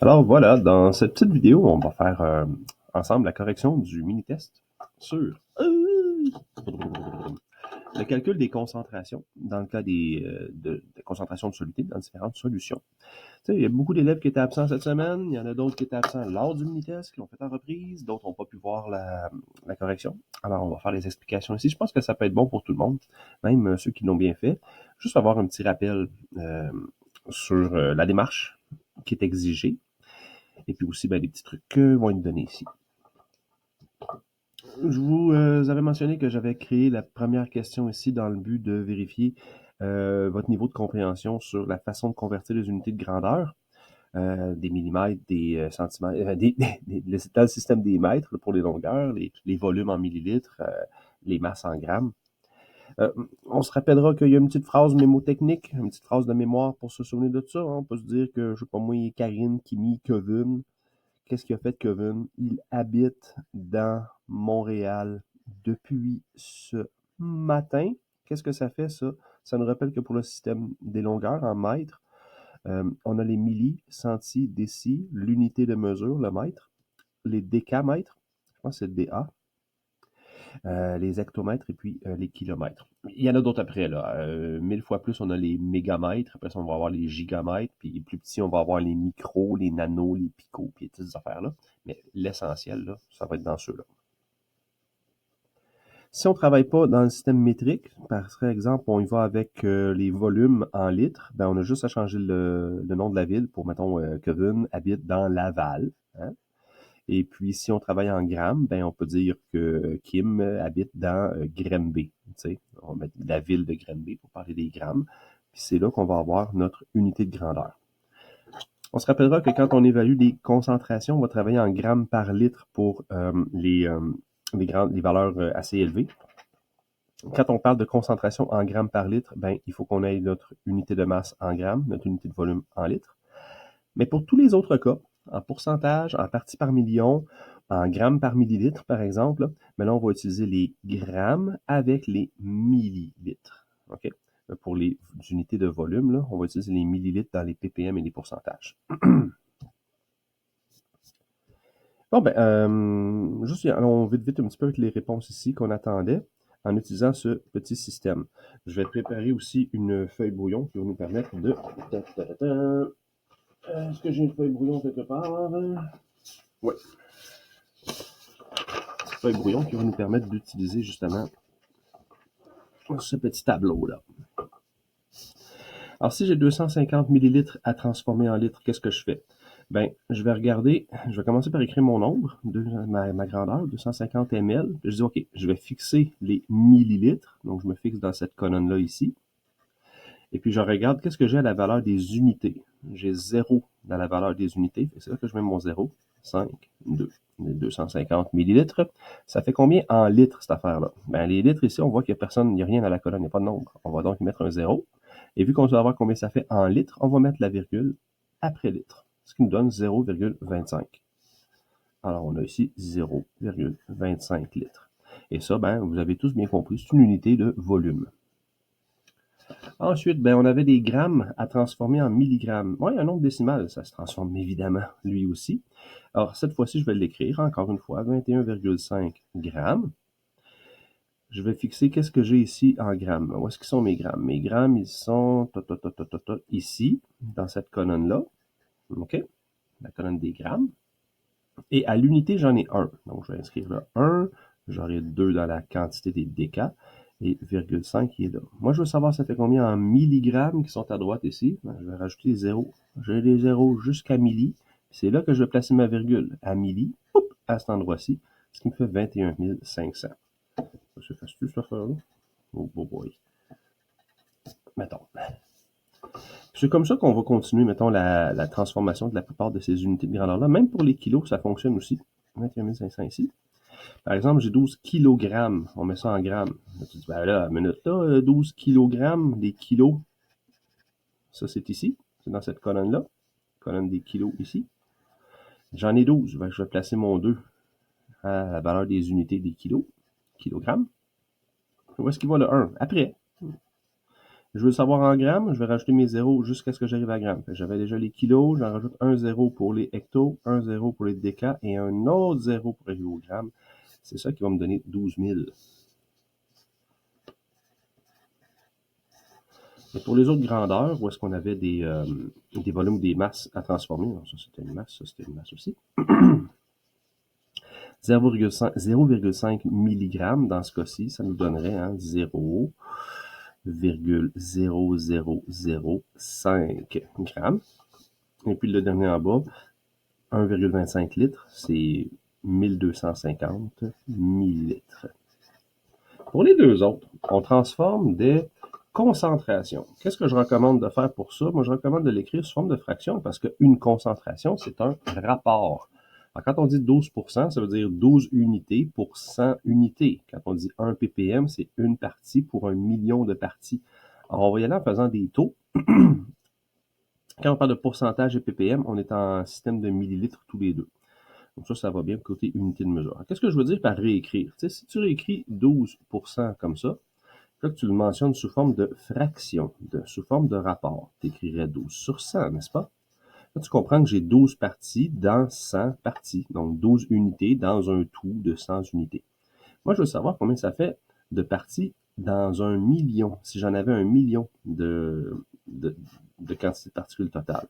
Alors voilà, dans cette petite vidéo, on va faire ensemble la correction du mini-test sur le calcul des concentrations dans le cas de concentration de soluté dans différentes solutions. Tu sais, il y a beaucoup d'élèves qui étaient absents cette semaine, il y en a d'autres qui étaient absents lors du mini-test, qui l'ont fait en reprise, d'autres n'ont pas pu voir la correction. Alors, on va faire les explications ici. Je pense que ça peut être bon pour tout le monde, même ceux qui l'ont bien fait. Juste avoir un petit rappel euh, sur la démarche qui est exigée. Et puis aussi, ben, les petits trucs que vont être donnés ici. Je vous avais mentionné que j'avais créé la première question ici dans le but de vérifier votre niveau de compréhension sur la façon de convertir les unités de grandeur, des millimètres, des centimètres, dans le système des mètres pour les longueurs, les volumes en millilitres, les masses en grammes. Euh, on se rappellera qu'il y a une petite phrase mémotechnique, une petite phrase de mémoire pour se souvenir de ça. Hein. On peut se dire que, je sais pas moi, Karine, Kimi, Kevin. Qu'est-ce qu'il a fait, Kevin? Il habite dans Montréal depuis ce matin. Qu'est-ce que ça fait, ça? Ça nous rappelle que pour le système des longueurs en mètres, on a les milli, centi, déci, l'unité de mesure, le mètre, les décamètres, je pense que c'est le DA, les hectomètres et puis les kilomètres. Il y en a d'autres après, là. 1000 fois plus, on a les mégamètres. Après ça, on va avoir les gigamètres. Puis plus petit, on va avoir les micros, les nanos, les picots, puis toutes ces affaires-là. Mais l'essentiel, là, ça va être dans ceux-là. Si on ne travaille pas dans le système métrique, par exemple, on y va avec les volumes en litres, ben on a juste à changer le nom de la ville pour, mettons, Kevin habite dans Laval. Hein? Et puis, si on travaille en grammes, ben, on peut dire que Kim habite dans Granby. Tu sais, on va mettre la ville de Granby pour parler des grammes. Puis c'est là qu'on va avoir notre unité de grandeur. On se rappellera que quand on évalue les concentrations, on va travailler en grammes par litre pour les valeurs assez élevées. Quand on parle de concentration en grammes par litre, ben, il faut qu'on ait notre unité de masse en grammes, notre unité de volume en litres. Mais pour tous les autres cas, en pourcentage, en partie par million, en grammes par millilitre, par exemple, mais là, on va utiliser les grammes avec les millilitres. OK? Pour les unités de volume, là, on va utiliser les millilitres dans les ppm et les pourcentages. Bon, ben, juste allons vite un petit peu avec les réponses ici qu'on attendait en utilisant ce petit système. Je vais préparer aussi une feuille brouillon qui va nous permettre de... Est-ce que j'ai une feuille brouillon quelque part? Oui, feuille brouillon qui va nous permettre d'utiliser justement ce petit tableau-là. Alors, si j'ai 250 millilitres à transformer en litres, qu'est-ce que je fais? Ben, je vais regarder, je vais commencer par écrire mon nombre, ma grandeur, 250 ml. Je dis, OK, je vais fixer les millilitres. Donc, je me fixe dans cette colonne-là ici. Et puis, je regarde qu'est-ce que j'ai à la valeur des unités. J'ai 0 dans la valeur des unités. C'est là que je mets mon 0. 5, 2. 250 millilitres. Ça fait combien en litres, cette affaire-là? Ben, les litres, ici, on voit qu'il n'y a personne, il n'y a rien dans la colonne, il n'y a pas de nombre. On va donc mettre un 0. Et vu qu'on doit savoir combien ça fait en litres, on va mettre la virgule après litre, ce qui nous donne 0,25. Alors, on a ici 0,25 litres. Et ça, ben, vous avez tous bien compris, c'est une unité de volume. Ensuite, ben, on avait des grammes à transformer en milligrammes. Oui, un nombre décimal, ça se transforme évidemment lui aussi. Alors, cette fois-ci, je vais l'écrire encore une fois, 21,5 grammes. Je vais fixer qu'est-ce que j'ai ici en grammes. Où est-ce qu'ils sont mes grammes? Mes grammes, ils sont ici, dans cette colonne-là. OK? La colonne des grammes. Et à l'unité, j'en ai un. Donc, je vais inscrire le 1. J'aurai 2 dans la quantité des décas. Et 0,5 qui est là. Moi, je veux savoir ça fait combien en milligrammes qui sont à droite ici. Je vais rajouter les zéros. J'ai les zéros jusqu'à milli. C'est là que je vais placer ma virgule. À milli, à cet endroit-ci, ce qui me fait 21 500. C'est facile, cette affaire-là. Oh boy. Mettons. C'est comme ça qu'on va continuer, mettons, la transformation de la plupart de ces unités de grandeur-là. Même pour les kilos, ça fonctionne aussi. 21 500 ici. Par exemple, j'ai 12 kilogrammes. On met ça en grammes. Là, tu dis, ben là, une minute là, 12 kilogrammes, des kilos. Ça, c'est ici. C'est dans cette colonne-là. Colonne des kilos ici. J'en ai 12. Ben, je vais placer mon 2 à la valeur des unités des kilos. Kilogrammes. Où est-ce qu'il va le 1? Après. Je veux le savoir en grammes, je vais rajouter mes zéros jusqu'à ce que j'arrive à grammes. J'avais déjà les kilos, j'en rajoute un zéro pour les hectos, un zéro pour les décas et un autre zéro pour arriver au gramme. C'est ça qui va me donner 12 000. Et pour les autres grandeurs, où est-ce qu'on avait des volumes, des masses à transformer, alors ça c'était une masse, ça c'était une masse aussi, 0,5 mg dans ce cas-ci, ça nous donnerait 0,0005 grammes. Et puis le dernier en bas, 1,25 litres, c'est 1250 millilitres. Pour les deux autres, on transforme des concentrations. Qu'est-ce que je recommande de faire pour ça? Moi, je recommande de l'écrire sous forme de fraction parce qu'une concentration, c'est un rapport. Alors, quand on dit 12%, ça veut dire 12 unités pour 100 unités. Quand on dit 1 ppm, c'est une partie pour 1 million de parties. Alors, on va y aller en faisant des taux. Quand on parle de pourcentage et ppm, on est en système de millilitres tous les deux. Donc ça va bien côté unité de mesure. Qu'est-ce que je veux dire par réécrire? Tu sais, si tu réécris 12% comme ça, là, tu le mentionnes sous forme de fraction, sous forme de rapport. Tu écrirais 12 sur 100, n'est-ce pas? Là, tu comprends que j'ai 12 parties dans 100 parties. Donc 12 unités dans un tout de 100 unités. Moi, je veux savoir combien ça fait de parties dans un million, si j'en avais un million de quantité de particules totales.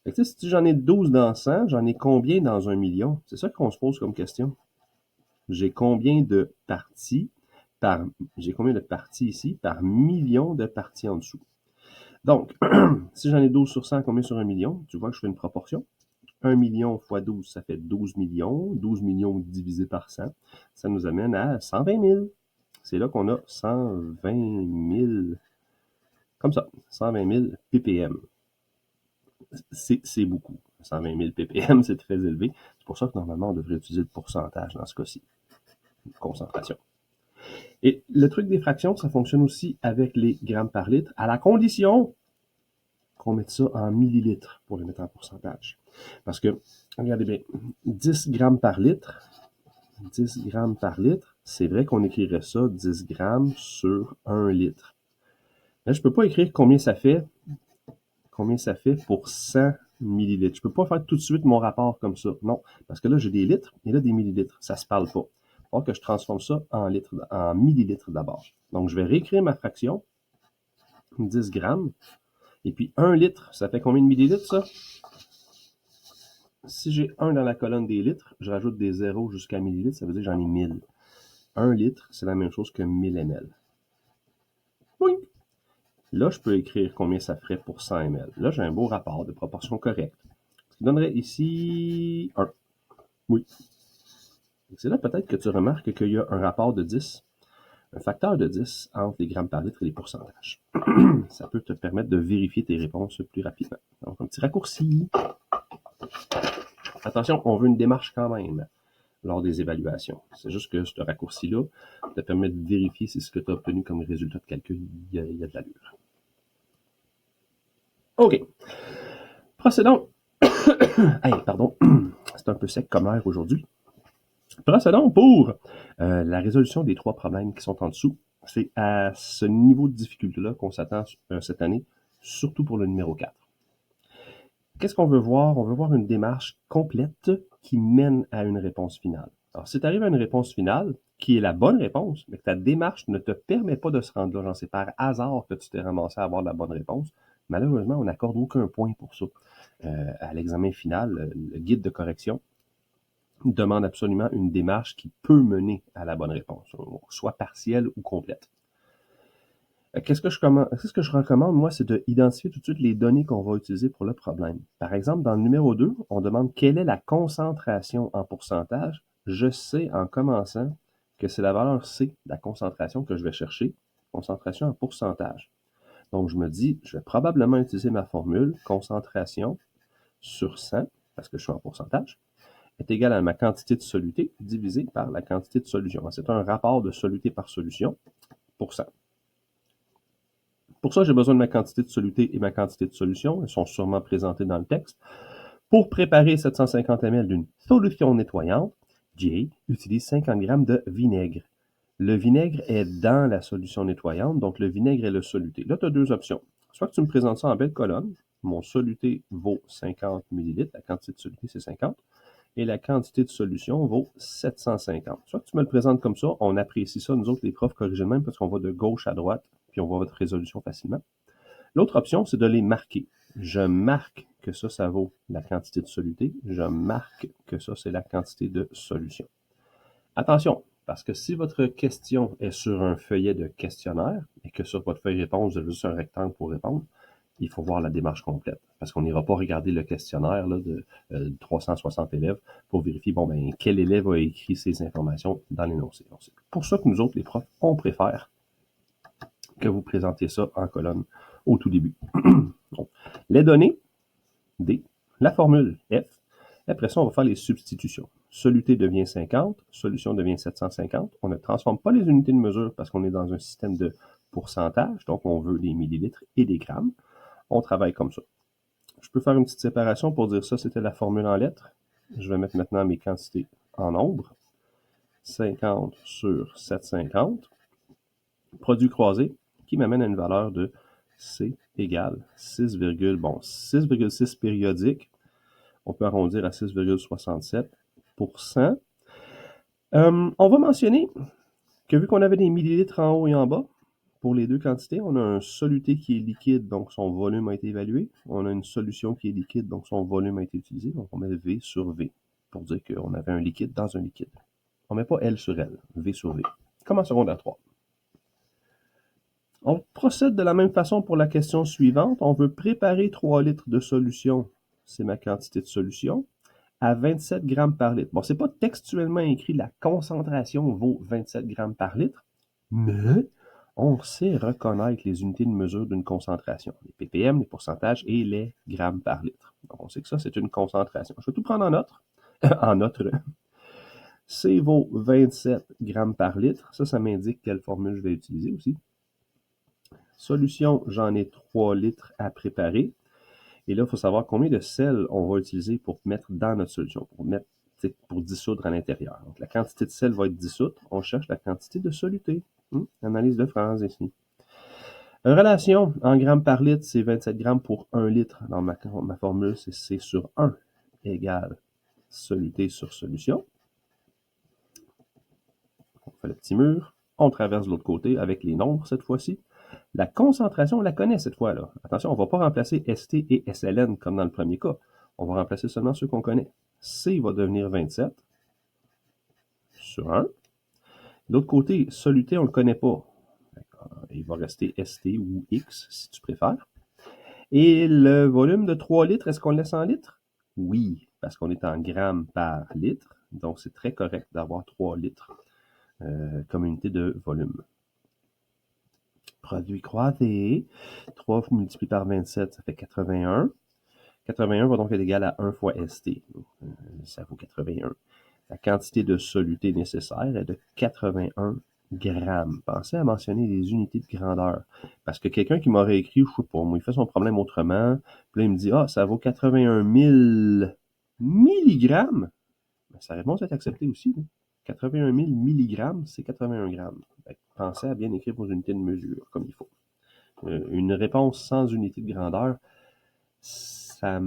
Fait que, si j'en ai 12 dans 100, j'en ai combien dans un million? C'est ça qu'on se pose comme question. J'ai combien de parties j'ai combien de parties ici par million de parties en dessous. Donc, si j'en ai 12 sur 100, combien sur un million? Tu vois que je fais une proportion. 1 million fois 12, ça fait 12 millions. 12 millions divisé par 100, ça nous amène à 120 000. C'est là qu'on a 120 000, comme ça, 120 000 ppm. C'est beaucoup. 120 000 ppm, c'est très élevé. C'est pour ça que normalement, on devrait utiliser le pourcentage dans ce cas-ci. Concentration. Et le truc des fractions, ça fonctionne aussi avec les grammes par litre, à la condition qu'on mette ça en millilitres pour le mettre en pourcentage. Parce que, regardez bien, 10 grammes par litre, 10 grammes par litre, c'est vrai qu'on écrirait ça 10 grammes sur 1 litre. Là, je ne peux pas écrire combien ça fait pour 100 millilitres. Je ne peux pas faire tout de suite mon rapport comme ça. Non, parce que là, j'ai des litres et là, des millilitres. Ça ne se parle pas. Il faut que je transforme ça en millilitres d'abord. Donc, je vais réécrire ma fraction, 10 grammes, et puis 1 litre, ça fait combien de millilitres, ça? Si j'ai 1 dans la colonne des litres, je rajoute des zéros jusqu'à millilitres, ça veut dire que j'en ai 1000. 1 litre, c'est la même chose que 1000 ml. Oui. Là, je peux écrire combien ça ferait pour 100 ml. Là, j'ai un beau rapport de proportion correcte. Ce qui donnerait ici 1. Oui. C'est là peut-être que tu remarques qu'il y a un rapport de 10, un facteur de 10 entre les grammes par litre et les pourcentages. Ça peut te permettre de vérifier tes réponses plus rapidement. Donc, un petit raccourci. Attention, on veut une démarche quand même lors des évaluations. C'est juste que ce raccourci-là te permet de vérifier si ce que tu as obtenu comme résultat de calcul, il y a de l'allure. OK. Procédons. Hey, pardon. C'est un peu sec comme air aujourd'hui. Procédons pour la résolution des 3 problèmes qui sont en dessous. C'est à ce niveau de difficulté-là qu'on s'attend cette année, surtout pour le numéro 4. Qu'est-ce qu'on veut voir? On veut voir une démarche complète qui mène à une réponse finale. Alors, si tu arrives à une réponse finale, qui est la bonne réponse, mais que ta démarche ne te permet pas de se rendre là, genre c'est par hasard que tu t'es ramassé à avoir la bonne réponse, malheureusement, on n'accorde aucun point pour ça. À l'examen final, le guide de correction demande absolument une démarche qui peut mener à la bonne réponse, soit partielle ou complète. Qu'est-ce que je recommande, moi, c'est d'identifier tout de suite les données qu'on va utiliser pour le problème. Par exemple, dans le numéro 2, on demande quelle est la concentration en pourcentage. Je sais en commençant que c'est la valeur C, la concentration que je vais chercher, concentration en pourcentage. Donc, je me dis, je vais probablement utiliser ma formule, concentration sur 100, parce que je suis en pourcentage, est égal à ma quantité de soluté divisée par la quantité de solution. C'est un rapport de soluté par solution pour 100. Pour ça, j'ai besoin de ma quantité de soluté et ma quantité de solution. Elles sont sûrement présentées dans le texte. Pour préparer 750 ml d'une solution nettoyante, Jay utilise 50 g de vinaigre. Le vinaigre est dans la solution nettoyante, donc le vinaigre est le soluté. Là, tu as deux options. Soit que tu me présentes ça en belle colonne, mon soluté vaut 50 ml, la quantité de soluté c'est 50, et la quantité de solution vaut 750. Soit que tu me le présentes comme ça, on apprécie ça, nous autres les profs corrigent même parce qu'on va de gauche à droite, puis on voit votre résolution facilement. L'autre option, c'est de les marquer. Je marque que ça vaut la quantité de soluté. Je marque que ça, c'est la quantité de solution. Attention, parce que si votre question est sur un feuillet de questionnaire et que sur votre feuille réponse, vous avez juste un rectangle pour répondre, il faut voir la démarche complète. Parce qu'on n'ira pas regarder le questionnaire là, de 360 élèves pour vérifier, bon, ben, quel élève a écrit ces informations dans l'énoncé. C'est pour ça que nous autres, les profs, on préfère que vous présentiez ça en colonne au tout début. Donc, les données, D, la formule, F. Après ça, on va faire les substitutions. Soluté devient 50, solution devient 750. On ne transforme pas les unités de mesure parce qu'on est dans un système de pourcentage, donc on veut des millilitres et des grammes. On travaille comme ça. Je peux faire une petite séparation pour dire ça, c'était la formule en lettres. Je vais mettre maintenant mes quantités en nombre. 50 sur 750. Produit croisé qui m'amène à une valeur de C égale 6,6 périodique. On peut arrondir à 6,67%. On va mentionner que vu qu'on avait des millilitres en haut et en bas, pour les deux quantités, on a un soluté qui est liquide, donc son volume a été évalué. On a une solution qui est liquide, donc son volume a été utilisé. Donc on met V sur V pour dire qu'on avait un liquide dans un liquide. On ne met pas L sur L, V sur V. Comme en secondaire 3. On procède de la même façon pour la question suivante. On veut préparer 3 litres de solution. C'est ma quantité de solution à 27 grammes par litre. Bon, c'est pas textuellement écrit la concentration vaut 27 grammes par litre, mais on sait reconnaître les unités de mesure d'une concentration, les ppm, les pourcentages et les grammes par litre. Donc, on sait que ça, c'est une concentration. Je vais tout prendre en note. en note. C vaut 27 grammes par litre. Ça m'indique quelle formule je vais utiliser aussi. Solution, j'en ai 3 litres à préparer. Et là, il faut savoir combien de sel on va utiliser pour mettre dans notre solution, pour dissoudre à l'intérieur. Donc, la quantité de sel va être dissoute. On cherche la quantité de soluté. Analyse de phrase ici. Relation en grammes par litre, c'est 27 grammes pour 1 litre. Dans ma formule, c'est C sur 1 égale soluté sur solution. On fait le petit mur. On traverse de l'autre côté avec les nombres cette fois-ci. La concentration, on la connaît cette fois-là. Attention, on ne va pas remplacer ST et SLN comme dans le premier cas. On va remplacer seulement ceux qu'on connaît. C va devenir 27 sur 1. De l'autre côté, soluté, on ne le connaît pas. Il va rester ST ou X si tu préfères. Et le volume de 3 litres, est-ce qu'on le laisse en litres? Oui, parce qu'on est en grammes par litre. Donc, c'est très correct d'avoir 3 litres comme unité de volume. Produit croisé, 3 multiplié par 27, ça fait 81. 81 va donc être égal à 1 fois ST. Ça vaut 81. La quantité de soluté nécessaire est de 81 grammes. Pensez à mentionner les unités de grandeur. Parce que quelqu'un qui m'aurait écrit, je sais pas, moi, il fait son problème autrement, puis là, il me dit, ça vaut 81 000 milligrammes. Ben, sa réponse est acceptée aussi. Là. 81 000 milligrammes, c'est 81 grammes. Pensez à bien écrire vos unités de mesure, comme il faut. Une réponse sans unité de grandeur, ça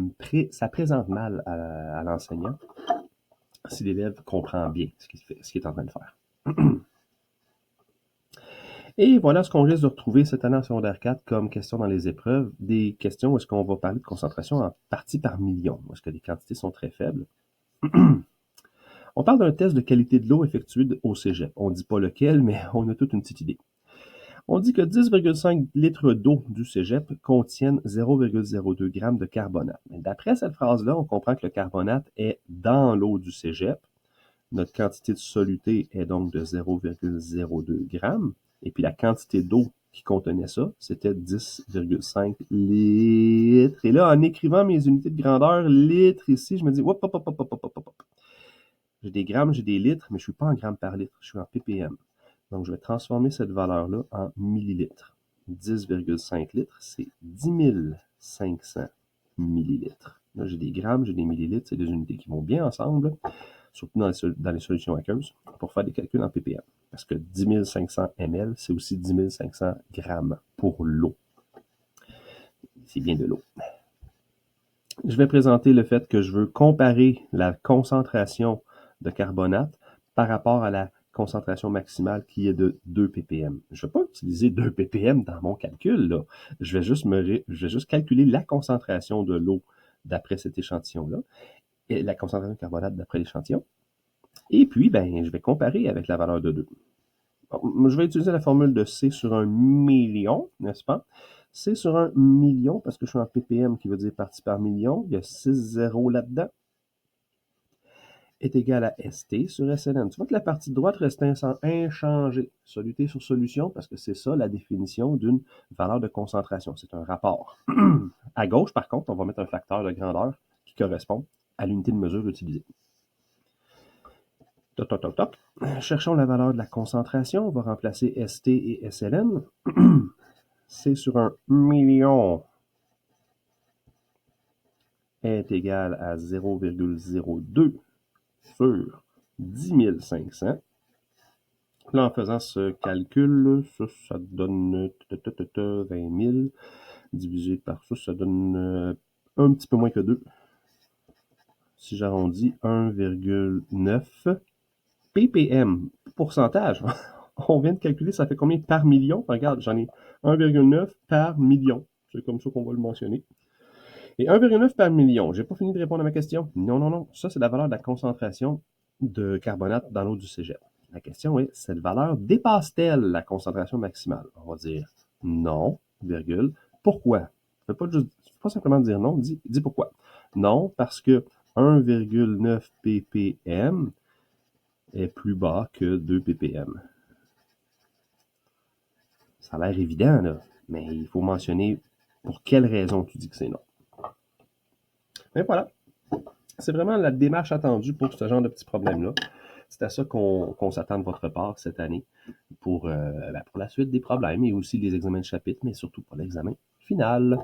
présente mal à l'enseignant si l'élève comprend bien ce qu'il est en train de faire. Et voilà ce qu'on risque de retrouver cette année en secondaire 4 comme question dans les épreuves. Des questions où est-ce qu'on va parler de concentration en partie par million, où est-ce que les quantités sont très faibles. On parle d'un test de qualité de l'eau effectué au cégep. On ne dit pas lequel, mais on a toute une petite idée. On dit que 10,5 litres d'eau du cégep contiennent 0,02 g de carbonate. D'après cette phrase-là, on comprend que le carbonate est dans l'eau du cégep. Notre quantité de soluté est donc de 0,02 g. Et puis la quantité d'eau qui contenait ça, c'était 10,5 litres. Et là, en écrivant mes unités de grandeur, litres ici, je me dis, hop. J'ai des grammes, j'ai des litres, mais je ne suis pas en grammes par litre, je suis en ppm. Donc, je vais transformer cette valeur-là en millilitres. 10,5 litres, c'est 10 500 millilitres. Là, j'ai des grammes, j'ai des millilitres, c'est des unités qui vont bien ensemble, surtout dans les solutions aqueuses, pour faire des calculs en ppm. Parce que 10 500 ml, c'est aussi 10 500 grammes pour l'eau. C'est bien de l'eau. Je vais présenter le fait que je veux comparer la concentration de carbonate par rapport à la concentration maximale qui est de 2 ppm. Je ne vais pas utiliser 2 ppm dans mon calcul, là. Je vais juste calculer la concentration de l'eau d'après cet échantillon-là, et la concentration de carbonate d'après l'échantillon. Et puis, je vais comparer avec la valeur de 2. Bon, je vais utiliser la formule de C sur 1 million, n'est-ce pas? C sur 1 million, parce que je suis en ppm, qui veut dire partie par million. Il y a 6 zéros là-dedans. Est égal à ST sur SLN. Tu vois que la partie de droite reste inchangée. Soluté sur solution, parce que c'est ça la définition d'une valeur de concentration. C'est un rapport. À gauche, par contre, on va mettre un facteur de grandeur qui correspond à l'unité de mesure utilisée. Toc, toc, toc, toc. Cherchons la valeur de la concentration. On va remplacer ST et SLN. C sur 1 million est égal à 0,02 sur 10 500. Là, en faisant ce calcul, ça donne 20 000 divisé par ça donne un petit peu moins que 2. Si j'arrondis, 1,9 ppm. Pourcentage. On vient de calculer, ça fait combien par million? Regarde, j'en ai 1,9 par million. C'est comme ça qu'on va le mentionner. Et 1,9 par million. J'ai pas fini de répondre à ma question. Non, non, non. Ça, c'est la valeur de la concentration de carbonate dans l'eau du cégep. La question est, cette valeur dépasse-t-elle la concentration maximale? On va dire non, virgule. Pourquoi? Faut pas simplement dire non, dis pourquoi. Non, parce que 1,9 ppm est plus bas que 2 ppm. Ça a l'air évident, là, mais il faut mentionner pour quelle raison tu dis que c'est non. Mais voilà, c'est vraiment la démarche attendue pour ce genre de petits problèmes-là. C'est à ça qu'on s'attend de votre part cette année pour la suite des problèmes et aussi les examens de chapitre, mais surtout pour l'examen final.